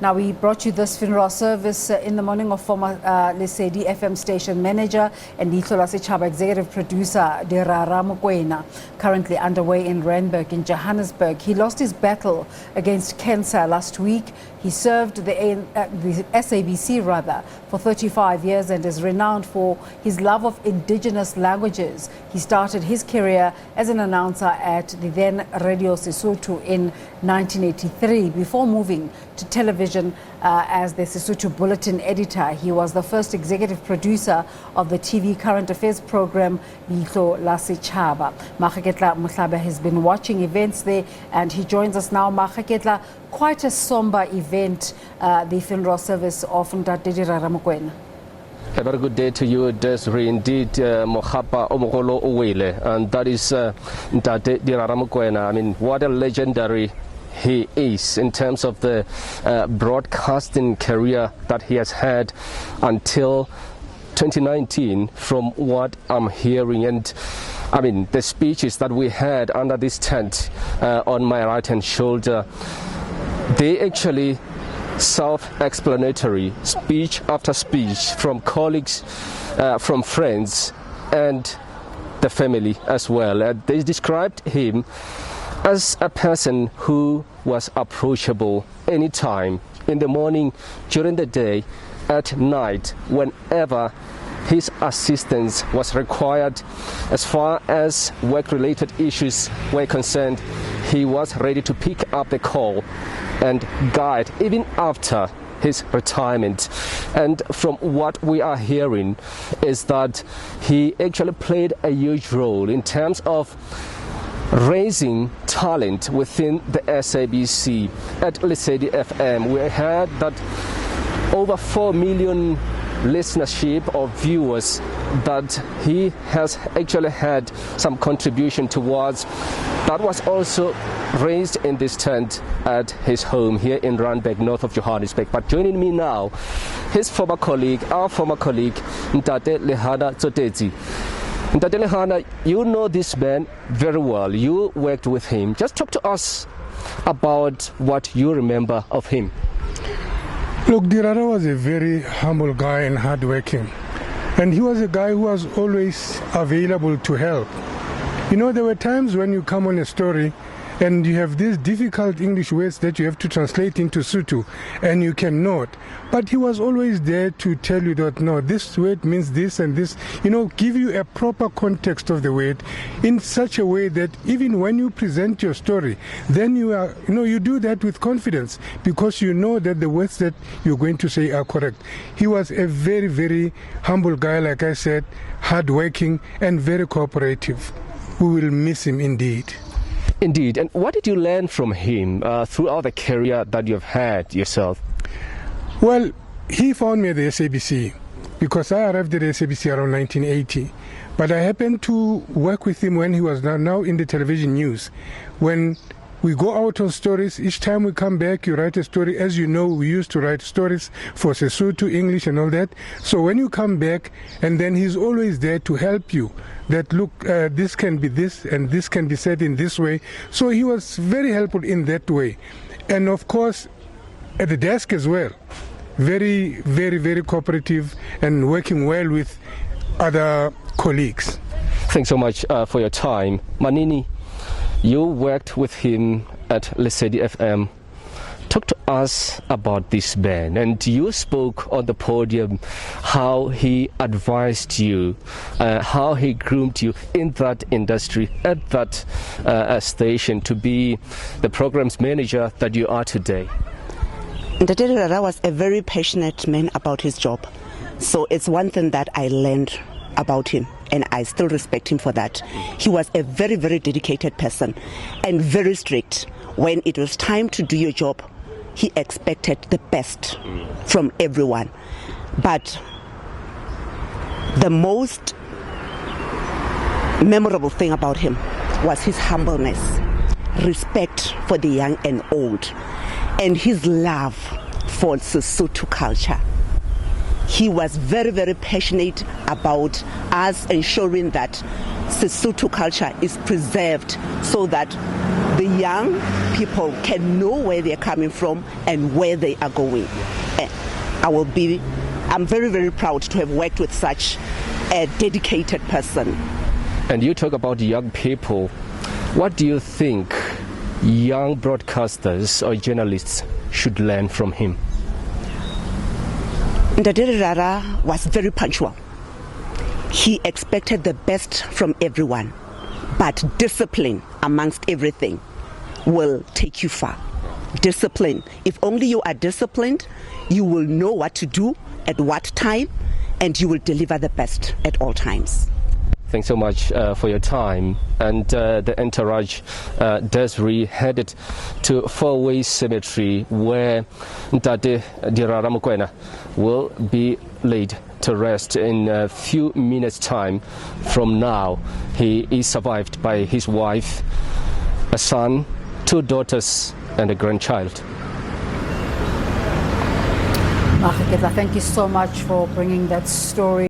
Now, we brought you this funeral service in the morning of former Lesedi FM station manager and Leihlo La Sechaba executive producer Dirara Mokoena, currently underway in Randburg in Johannesburg. He lost his battle against cancer last week. He served the SABC for 35 years and is renowned for his love of indigenous languages. He started his career as an announcer at the then Radio Sesotho in 1983 before moving to television as the Sesotho Bulletin Editor. He was the first executive producer of the TV current affairs program Leihlo La Sechaba. Maageketla Mohlabe has been watching events there and he joins us now. Maageketla, quite a somber event, the funeral service of Ntate Dirara Mokoena. A very good day to you, Desiree. Indeed, Mohapa Omogolo Uwele, and that is Ntate Dirara Mokoena. I mean, what a legendary he is in terms of the broadcasting career that he has had until 2019, from what I'm hearing. And I mean, the speeches that we had under this tent on my right hand shoulder, they actually self-explanatory, speech after speech from colleagues, from friends and the family as well. They described him as a person who was approachable anytime, in the morning, during the day, at night, whenever his assistance was required. As far as work-related issues were concerned, he was ready to pick up the call and guide even after his retirement. And from what we are hearing is that he actually played a huge role in terms of raising talent within the SABC. At Lesedi FM, we heard that over 4 million listenership or viewers that he has actually had some contribution towards. That was also raised in this tent at his home here in Randburg, north of Johannesburg. But joining me now, his former colleague, our former colleague, Ntate Leihlo Tsotetsi. Ntate Leihlo, you know this man very well. You worked with him. Just talk to us about what you remember of him. Look, Dirara was a very humble guy and hardworking. And he was a guy who was always available to help. You know, there were times when you come on a story and you have these difficult English words that you have to translate into Sotho, and you cannot. But he was always there to tell you that, no, this word means this and this, you know, give you a proper context of the word in such a way that even when you present your story, then you are, you know, you do that with confidence because you know that the words that you're going to say are correct. He was a very, very humble guy, like I said, hardworking and very cooperative. We will miss him indeed. Indeed. And what did you learn from him throughout the career that you've had yourself? Well, he found me at the SABC because I arrived at the SABC around 1980. But I happened to work with him when he was now in the television news. When we go out on stories, each time we come back, you write a story. As you know, we used to write stories for Sesotho, English and all that. So when you come back, and then he's always there to help you, that look, this can be this and this can be said in this way. So he was very helpful in that way. And of course, at the desk as well, very, very, very cooperative and working well with other colleagues. Thanks so much for your time. Manini, you worked with him at Lesedi FM. Talk to us about this man, and you spoke on the podium how he advised you, how he groomed you in that industry, at that station, to be the programs manager that you are today. Ntate Dirara was a very passionate man about his job, so it's one thing that I learned about him, and I still respect him for that. He was a very, very dedicated person and very strict. When it was time to do your job, he expected the best from everyone. But the most memorable thing about him was his humbleness, respect for the young and old, and his love for Sesotho culture. He was very, very passionate about us ensuring that Sesotho culture is preserved so that the young people can know where they're coming from and where they are going. I'm very, very proud to have worked with such a dedicated person. And you talk about young people. What do you think young broadcasters or journalists should learn from him? Dirara was very punctual. He expected the best from everyone, but discipline amongst everything will take you far. Discipline. If only you are disciplined, you will know what to do at what time, and you will deliver the best at all times. Thanks so much for your time. And the entourage Desiree headed to Fourways Cemetery, where Ntate Dirara Mokoena will be laid to rest in a few minutes' time from now. He is survived by his wife, a son, 2 daughters, and a grandchild. Maageketla, thank you so much for bringing that story.